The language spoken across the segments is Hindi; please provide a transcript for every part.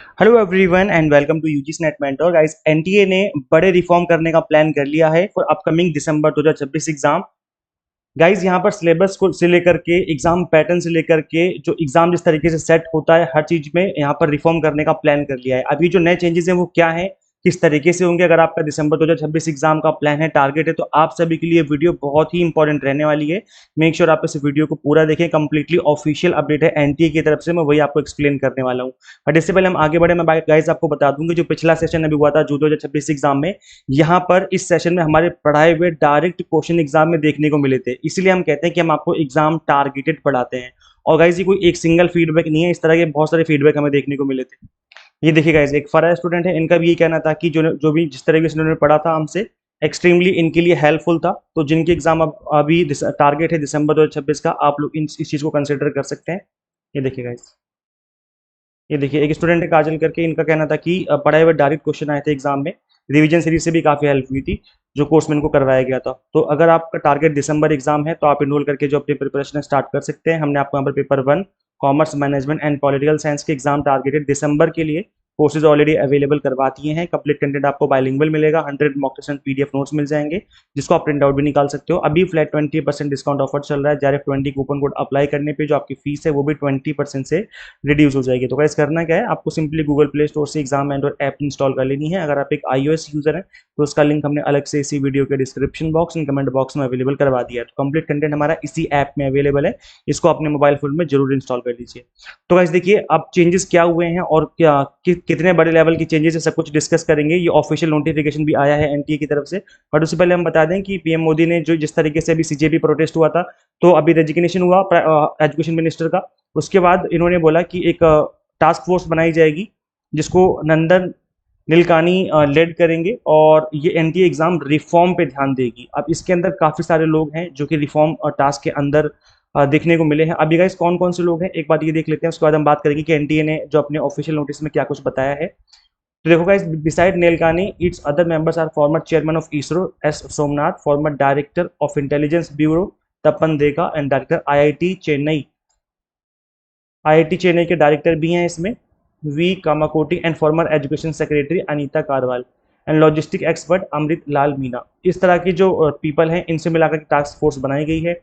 Hello everyone and welcome to UGC NET mentor guys. NTA ने बड़े रिफॉर्म करने का प्लान कर लिया है for upcoming December 2026 exam. Guys यहाँ पर सिलेबस को से लेकर के एग्जाम पैटर्न से लेकर के जो एग्जाम जिस तरीके से सेट होता है हर चीज में यहाँ पर रिफॉर्म करने का प्लान कर लिया है। अभी जो नए चेंजेस हैं वो क्या है, किस तरीके से होंगे, अगर आपका दिसंबर 2026 एग्जाम का प्लान है, टारगेट है, तो आप सभी के लिए वीडियो बहुत ही इंपॉर्टेंट रहने वाली है। मेक श्योर आप इस वीडियो को पूरा देखें। कंप्लीटली ऑफिशियल अपडेट है एनटीए की तरफ से, मैं वही आपको एक्सप्लेन करने वाला हूँ। बट इससे पहले हम आगे बढ़े, मैं गाइस आपको बता दूंगा जो पिछला सेशन अभी हुआ था जो 2026 एग्जाम में, यहाँ पर इस सेशन में हमारे पढ़ाए हुए डायरेक्ट क्वेश्चन एग्जाम में देखने को मिले थे। इसलिए हम कहते हैं कि हम आपको एग्जाम टारगेटेड पढ़ाते हैं। और गाइस ये कोई एक सिंगल फीडबैक नहीं है, इस तरह के बहुत सारे फीडबैक हमें देखने को मिले थे। ये देखिए गाइस, एक फरा स्टूडेंट है, इनका भी ये कहना था कि जो जो भी जिस तरीके से उन्होंने पढ़ा था हमसे एक्सट्रीमली इनके लिए हेल्पफुल था। तो जिनके एग्जाम अब अभी टारगेट है दिसंबर 2026 का, आप लोग इस चीज को कंसिडर कर सकते हैं। ये देखिए गाइस, ये देखिए एक स्टूडेंट है काजल करके, इनका कहना था कि पढ़ाए हुए डायरेक्ट क्वेश्चन आए थे एग्जाम में, रिवीजन सीरीज से भी काफी हेल्प हुई थी जो कोर्स में इनको करवाया गया था। तो अगर आपका टारगेट दिसंबर एग्जाम है तो आप इनरोल करके जो अपनी प्रिपरेशन स्टार्ट कर सकते हैं। हमने आपको यहाँ पर paper 1 commerce management and political science के एग्जाम टारगेटेड दिसंबर के लिए कोर्सेज ऑलरेडी अवेलेबल करवा दिए हैं। कंप्लीट कंटेंट आपको बाइलिंगुअल मिलेगा, 100 mock test and PDF notes मिल जाएंगे जिसको आप प्रिंट आउट भी निकाल सकते हो। अभी फ्लैट 20% डिस्काउंट ऑफर चल रहा है, जेआरएफ 20 कूपन कोड अप्लाई करने पे जो आपकी फीस है वो भी 20% से रिड्यूस हो जाएगी। तो गाइस करना क्या है, आपको सिंपली गूगल प्ले स्टोर से एग्जाम एंड्रॉइड ऐप इंस्टॉल कर लेनी है। अगर आप एक iOS यूजर हैं तो उसका लिंक हमने अलग से इसी वीडियो के description box and comment box में अवेलेबल करवा दिया है। तो कंप्लीट कंटेंट हमारा इसी ऐप में अवेलेबल है, इसको अपने मोबाइल फोन में जरूर इंस्टॉल कर लीजिए। तो गाइस देखिए अब चेंजेस क्या हुए हैं और क्या कितने बड़े लेवल की चेंजेस है, सब कुछ डिस्कस करेंगे। ये ऑफिशियल नोटिफिकेशन भी आया है एनटीए की तरफ से। बट उससे पहले हम बता दें कि पीएम मोदी ने जो जिस तरीके से अभी सीजेपी प्रोटेस्ट हुआ था, तो अभी रेजिग्नेशन हुआ एजुकेशन मिनिस्टर का। उसके बाद इन्होंने बोला कि एक टास्क फोर्स बनाई जाएगी जिसको नंदन नीलकानी लेड करेंगे और ये एनटीए एग्जाम रिफॉर्म पे ध्यान देगी। अब इसके अंदर काफी सारे लोग हैं जो कि रिफॉर्म और टास्क के अंदर देखने को मिले हैं। अभी गाइस कौन कौन से लोग हैं एक बार ये देख लेते हैं, उसके बाद हम बात करेंगे कि एनटीए ने जो अपने ऑफिशियल नोटिस में क्या कुछ बताया है। तो देखो guys, beside Nilekani its other members are former chairman of ISRO S Somnath, former director of intelligence bureau Tapan Deka and director IIT Chennai के डायरेक्टर भी हैं इसमें V Kamakoti and former education secretary Anita Karwal and logistic expert Amrit Lal Meena. इस तरह की जो पीपल हैं इनसे मिलाकर टास्क फोर्स बनाई गई है।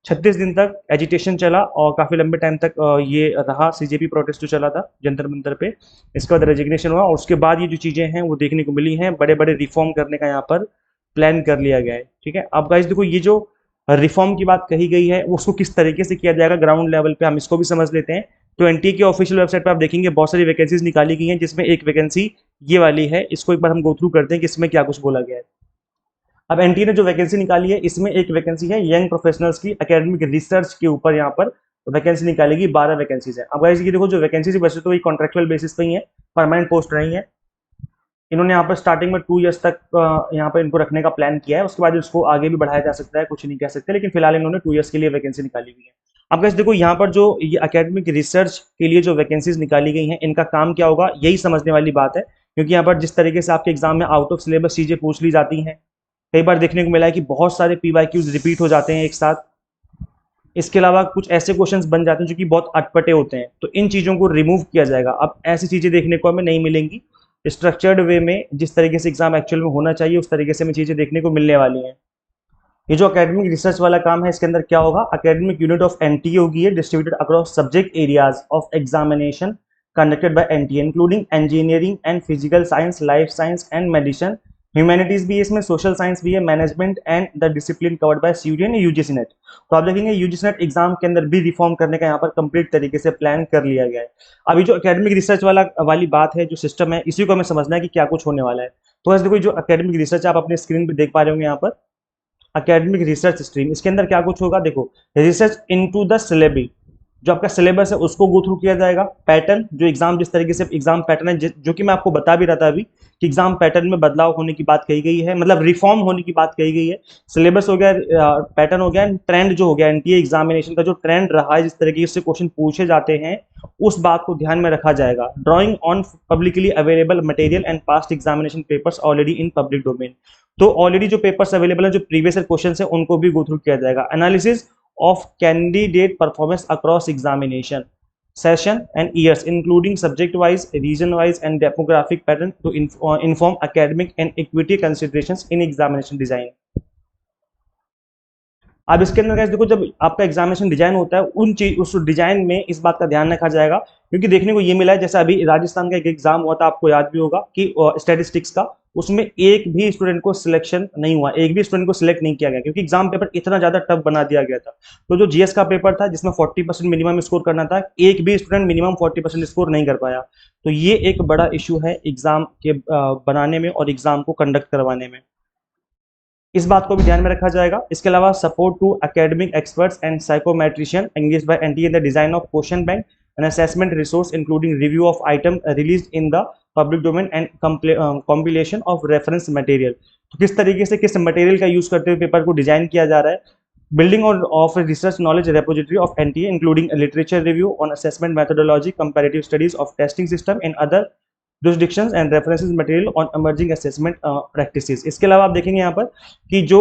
36 दिन तक एजिटेशन चला और काफी लंबे टाइम तक ये रहा सीजेपी प्रोटेस्ट जो चला था जंतर मंतर पे। इसके बाद रेजिग्नेशन हुआ और उसके बाद ये जो चीजें हैं वो देखने को मिली हैं, बड़े बड़े रिफॉर्म करने का यहाँ पर प्लान कर लिया गया है। ठीक है, अब गाइस देखो ये जो रिफॉर्म की बात कही गई है उसको किस तरीके से किया जाएगा ग्राउंड लेवल पे, हम इसको भी समझ लेते हैं। तो एनटीए की ऑफिशियल वेबसाइट पे आप देखेंगे बहुत सारी वैकेंसीज निकाली गई हैं, जिसमें एक वैकेंसी ये वाली है। इसको एक बार हम गो थ्रू करते हैं कि इसमें क्या कुछ बोला गया है। अब एनटीए ने जो वैकेंसी निकाली है इसमें एक वैकेंसी है यंग प्रोफेशनल्स की एकेडमिक रिसर्च के ऊपर, यहाँ पर वैकेंसी निकालेगी। 12 वैकेंसीज है। अब गाइस ये देखो जो वैकेंसी वैसे तो ये कॉन्ट्रेक्चुअल बेसिस पे ही है, परमानेंट पोस्ट नहीं है। इन्होंने यहाँ पर स्टार्टिंग में 2 इयर्स तक यहाँ पर इनको रखने का प्लान किया है, उसके बाद इसको आगे भी बढ़ाया जा सकता है, कुछ नहीं कह सकते, लेकिन फिलहाल इन्होंने 2 इयर्स के लिए वैकेंसी निकाली हुई है। अब गाइस देखो यहाँ पर जो ये एकेडमिक रिसर्च के लिए जो वैकेंसीज निकाली गई हैं इनका काम क्या होगा यही समझने वाली बात है। क्योंकि यहाँ पर जिस तरीके से आपके एग्जाम में आउट ऑफ सिलेबस चीजें पूछ ली जाती हैं, कई बार देखने को मिला है कि बहुत सारे पीवाईक्यूज रिपीट हो जाते हैं एक साथ। इसके अलावा कुछ ऐसे क्वेश्चंस बन जाते हैं जो कि बहुत अटपटे होते हैं, तो इन चीज़ों को रिमूव किया जाएगा। अब ऐसी चीज़ें देखने को हमें नहीं मिलेंगी। स्ट्रक्चर्ड वे में जिस तरीके से एग्जाम एक्चुअल में होना चाहिए उस तरीके से हमें चीज़ें देखने को मिलने वाली हैं। ये जो एकेडमिक रिसर्च वाला काम है इसके अंदर क्या होगा, एकेडमिक यूनिट ऑफ एनटीए होगी, distributed across subject areas of examination conducted by NTA including engineering and physical science, life science and medicine, humanities भी है इसमें, सोशल साइंस भी है, management and the discipline covered by CUET and UGC NET. तो आप देखेंगे यूजीसी नेट एग्जाम के अंदर भी रिफॉर्म करने का यहाँ पर कंप्लीट तरीके से प्लान कर लिया गया है। अभी जो एकेडमिक रिसर्च वाली बात है, जो सिस्टम है, इसी को हमें समझना है कि क्या कुछ होने वाला है। तो ऐसे देखो जो एकेडमिक रिसर्च आप अपने स्क्रीन पर देख पा रहे होंगे यहाँ पर एकेडमिक रिसर्च स्ट्रीम, इसके अंदर क्या कुछ होगा देखो, रिसर्च इनटू द सिलेबी, जो आपका सिलेबस है उसको गो थ्रू किया जाएगा। पैटर्न जो एग्जाम जिस तरीके से एग्जाम पैटर्न है जो कि मैं आपको बता भी रहा था अभी कि एग्जाम पैटर्न में बदलाव होने की बात कही गई है, मतलब रिफॉर्म होने की बात कही गई है। सिलेबस हो गया, पैटर्न हो गया, ट्रेंड जो हो गया एनटीए एग्जामिनेशन का जो ट्रेंड रहा है, जिस तरीके से क्वेश्चन पूछे जाते हैं उस बात को ध्यान में रखा जाएगा। Drawing on publicly available material and past examination papers already in public domain, तो ऑलरेडी जो पेपर्स अवेलेबल है, जो प्रीवियस क्वेश्चन है, उनको भी गो थ्रू किया जाएगा। Analysis of candidate performance across examination, session and years, including subject-wise, region-wise, and demographic pattern to inform academic and equity considerations in examination design. अब इसके अंदर guys देखो, जब आपका एग्जामिनेशन डिजाइन होता है उस डिजाइन में इस बात का ध्यान रखा जाएगा, क्योंकि देखने को ये मिला है, जैसे अभी राजस्थान का एक एग्जाम हुआ था, आपको याद भी होगा कि स्टैटिस्टिक्स का, उसमें एक भी स्टूडेंट को सिलेक्शन नहीं हुआ, एक भी स्टूडेंट को सिलेक्ट नहीं किया गया, क्योंकि एग्जाम पेपर इतना ज्यादा टफ बना दिया गया था। तो जो जीएस का पेपर था जिसमें 40% मिनिमम स्कोर करना था, एक भी स्टूडेंट मिनिमम 40% स्कोर नहीं कर पाया। तो ये एक बड़ा इशू है एग्जाम के बनाने में और एग्जाम को कंडक्ट करवाने में, इस बात को भी ध्यान में रखा जाएगा। इसके अलावा support to academic experts and psychometrician engaged by NTA in the design of question bank and assessment resource including review of item released in the public domain and compilation of reference material. तो किस तरीके से किस मटेरियल का यूज करते हुए पेपर को डिजाइन किया जा रहा है, building of research knowledge repository of NTA including literature review on assessment methodology comparative studies of testing system and other jurisdictions and references material on emerging assessment practices। इसके अलावा आप देखेंगे यहाँ पर कि जो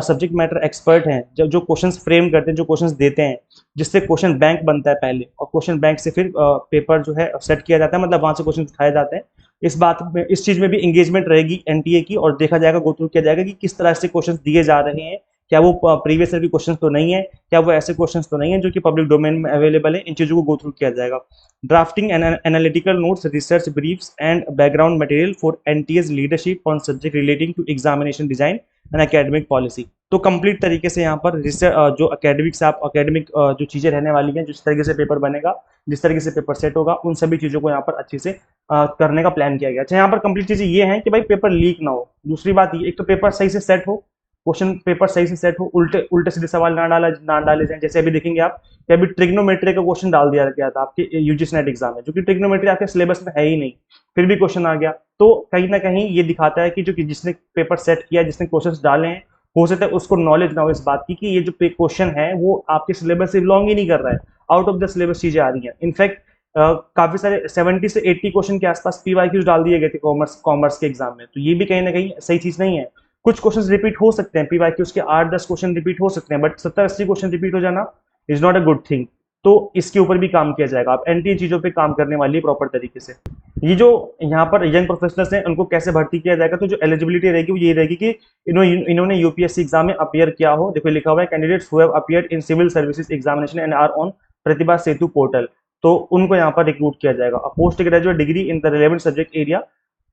सब्जेक्ट मैटर एक्सपर्ट हैं, जो क्वेश्चंस फ्रेम करते हैं, जो क्वेश्चंस देते हैं, जिससे क्वेश्चन बैंक बनता है पहले, और क्वेश्चन बैंक से फिर पेपर जो है सेट किया जाता है, मतलब वहां से क्वेश्चन उठाए जाते हैं। इस बात में, इस चीज में भी एंगेजमेंट रहेगी एनटीए की, और देखा जाएगा, गो थ्रू किया जाएगा कि किस तरह से क्वेश्चन दिए जा रहे हैं, क्या वो प्रीवियस ईयर के क्वेश्चन तो नहीं है, क्या वो ऐसे क्वेश्चन तो नहीं है जो कि पब्लिक डोमेन में अवेलेबल है। इन चीजों को गो थ्रू किया जाएगा। Drafting analytical notes, research briefs and background material for NTA's leadership on subject relating to examination design and academic policy. तो कंप्लीट तरीके से यहाँ पर रिसर्च जो एकेडमिक से आप एकेडमिक जो चीजें रहने वाली हैं, जिस तरीके से पेपर बनेगा, जिस तरीके से पेपर सेट होगा, उन सभी चीजों को यहाँ पर अच्छे से करने का प्लान किया गया। अच्छा, यहाँ पर कंप्लीट चीजें ये हैं कि भाई पेपर लीक ना हो। दूसरी बात ये, एक तो पेपर सही से सेट हो, क्वेश्चन पेपर सही से सेट हो, उल्टे सीधे सवाल ना डाले जाए। जैसे अभी देखेंगे आप कि अभी ट्रिग्नोमेट्री का क्वेश्चन डाल दिया गया था आपके यूजीसी नेट एग्जाम में, जो कि ट्रिग्नोमेट्री आपके सिलेबस में है ही नहीं, फिर भी क्वेश्चन आ गया। तो कहीं ना कहीं ये दिखाता है कि जो जिसने पेपर सेट किया, जिसने क्वेश्चन डाले हैं, हो सकता है उसको नॉलेज ना हो इस बात की कि ये जो क्वेश्चन है वो आपके सिलेबस से बिलोंग ही नहीं कर रहा है, आउट ऑफ द सिलेबस चीजें आ रही हैं। इनफैक्ट काफी सारे 70 से 80 क्वेश्चन के आसपास पीवाईक्यूज डाल दिए गए थे कॉमर्स के एग्जाम में। तो ये भी कहीं ना कहीं सही चीज नहीं है। कुछ क्वेश्चंस रिपीट हो सकते हैं, पीवाईक्यूज के 8-10 क्वेश्चन रिपीट हो सकते हैं, बट 70-80 क्वेश्चन रिपीट हो जाना is not a good thing. तो इसके ऊपर भी काम किया जाएगा। आप एनटीए चीजों पे काम करने वाली है प्रॉपर तरीके से। ये जो यहाँ पर यंग प्रोफेशनल्स हैं, उनको कैसे भर्ती किया जाएगा, तो जो एलिजिबिलिटी रहेगी वो ये रहेगी कि इन्होंने यूपीएससी एग्जाम में अपियर किया हो। देखो लिखा हुआ है, candidates who have appeared in civil services examination and are on Pratibha Setu portal, तो उनको यहाँ पर रिक्रूट किया जाएगा। Post graduate degree in the relevant subject area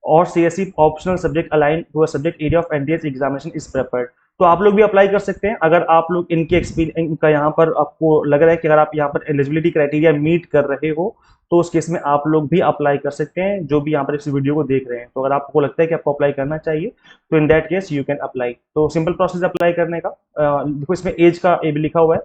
और CSC optional subject align to a subject area of NTS examination is preferred. तो आप लोग भी अप्लाई कर सकते हैं अगर आप लोग इनके एक्सपीरियंस, इनका यहाँ पर आपको लग रहा है कि अगर आप यहाँ पर एलिजिबिलिटी क्राइटेरिया मीट कर रहे हो, तो उस केस में आप लोग भी अप्लाई कर सकते हैं, जो भी यहाँ पर इस वीडियो को देख रहे हैं। तो अगर आपको लगता है कि आपको अप्लाई करना चाहिए, तो in that case you can apply. तो सिंपल प्रोसेस अप्लाई करने का, देखो इसमें एज का ए भी लिखा हुआ है,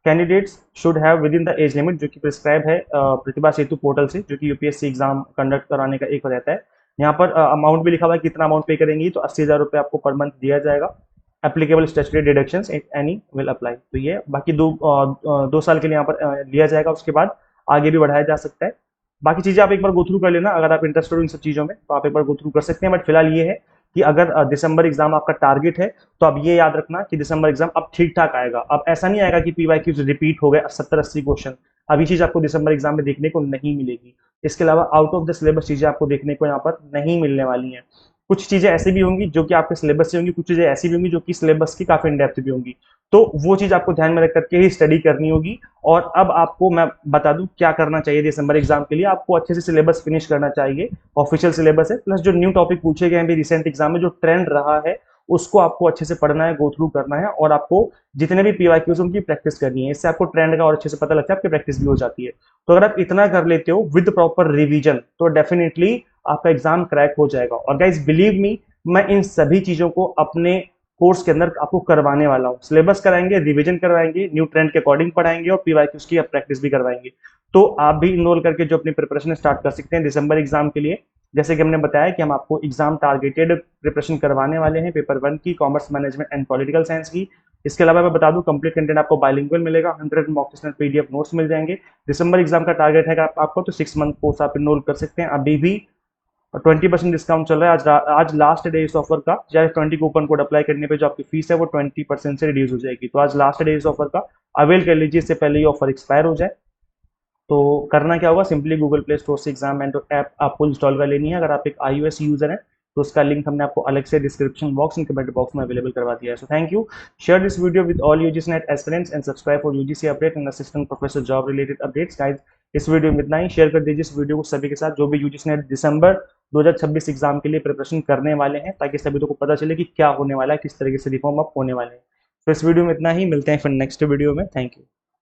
candidates should have with in the age limit, जो कि प्रिस्क्राइब है प्रतिभा सेतु पोर्टल से, जो कि यूपीएससी एग्जाम कंडक्ट कराने का एक रहता है। यहाँ पर अमाउंट भी लिखा हुआ है, कितना अमाउंट पे करेंगी, तो 80,000 रुपये आपको पर मंथ दिया जाएगा। Applicable statutory deductions any will apply. तो ये बाकी 2 साल के लिए यहाँ पर लिया जाएगा, उसके बाद आगे भी बढ़ाया जा सकता है। बाकी चीजें आप एक बार गो थ्रू कर लेना, अगर आप इंटरेस्टेड हो इन सब चीजों में तो आप एक बार गो थ्रू कर सकते हैं। बट फिलहाल ये है कि अगर दिसंबर एग्जाम आपका टारगेट है, तो अब ये याद रखना कि दिसंबर एग्जाम अब ठीक ठाक आएगा। अब ऐसा नहीं आएगा कि पीवाईक्यूज रिपीट हो गए 70-80 क्वेश्चन, अब ये चीज आपको दिसंबर एग्जाम में देखने को नहीं मिलेगी। इसके अलावा आउट ऑफ द सिलेबस चीजें आपको देखने को यहाँ पर नहीं मिलने वाली हैं। कुछ चीजें ऐसी भी होंगी जो कि आपके सिलेबस से होंगी, कुछ चीजें ऐसी भी होंगी जो कि सिलेबस की काफी इन डेप्थ भी होंगी। तो वो चीज आपको ध्यान में रख करके ही स्टडी करनी होगी। और अब आपको मैं बता दूं क्या करना चाहिए दिसंबर एग्जाम के लिए। आपको अच्छे से सिलेबस फिनिश करना चाहिए, ऑफिशियल सिलेबस है, प्लस जो न्यू टॉपिक पूछे गए हैं रिसेंट एग्जाम में, जो ट्रेंड रहा है उसको आपको अच्छे से पढ़ना है, गो थ्रू करना है, और आपको जितने भी पीवाईक्यूज उनकी प्रैक्टिस करनी है। इससे आपको ट्रेंड का और अच्छे से पता लगता है, आपकी प्रैक्टिस भी हो जाती है। तो अगर आप इतना कर लेते हो विद प्रॉपर रिविजन, तो डेफिनेटली आपका एग्जाम क्रैक हो जाएगा। और गाइज बिलीव मी, मैं इन सभी चीजों को अपने कोर्स के अंदर आपको करवाने वाला हूँ। सिलेबस कराएंगे, रिवीजन करवाएंगे, न्यू ट्रेंड के अकॉर्डिंग पढ़ाएंगे, और पीवाईक्यूज की प्रैक्टिस भी करवाएंगे। तो आप भी इनरोल करके जो अपनी प्रिपरेशन स्टार्ट कर सकते हैं दिसंबर एग्जाम के लिए। जैसे कि हमने बताया कि हम आपको एग्जाम टारगेटेड प्रिपरेशन करवाने वाले हैं, पेपर 1 की, commerce management and political science की। इसके अलावा मैं बता दूं, कंप्लीट कंटेंट आपको बाइलिंगुअल मिलेगा, 100 मॉक टेस्ट पीडीएफ नोट्स मिल जाएंगे। दिसंबर एग्जाम का टारगेट है आपको, तो 6 मंथ कोर्स आप इनरोल कर सकते हैं। अभी भी 20% डिस्काउंट चल रहा है। आज लास्ट डे इस ऑफर का। चाहे 20 कूपन कोड अप्लाई करने पे जो आपकी फीस है वो 20% से रिड्यूस हो जाएगी। तो आज लास्ट डे इस ऑफर का, अवेल कर लीजिए, इससे पहले ये ऑफर एक्सपायर हो जाए। तो करना क्या होगा, सिंपली गूगल प्ले स्टोर से एग्जाम एंड ऐप आपको इंस्टॉल कर लेनी है। अगर आप एक iOS यूजर हैं तो उसका लिंक हमने आपको अलग से description box and comment box में अवेलेबल करवा दिया है। So thank you. Share this video with all UGC net aspirants and subscribe for UGC update and assistant professor job related updates. Guys, इस वीडियो में इतना ही। शेयर कर दीजिए इस वीडियो को सभी के साथ जो भी यूजीसी नेट दिसंबर 2026 एग्जाम के लिए प्रिपरेशन करने वाले हैं, ताकि सभी को पता चले कि क्या होने वाला है, किस तरीके से रिफॉर्म अप होने वाले हैं। तो इस वीडियो में इतना ही, मिलते हैं फिर नेक्स्ट वीडियो में। Thank you.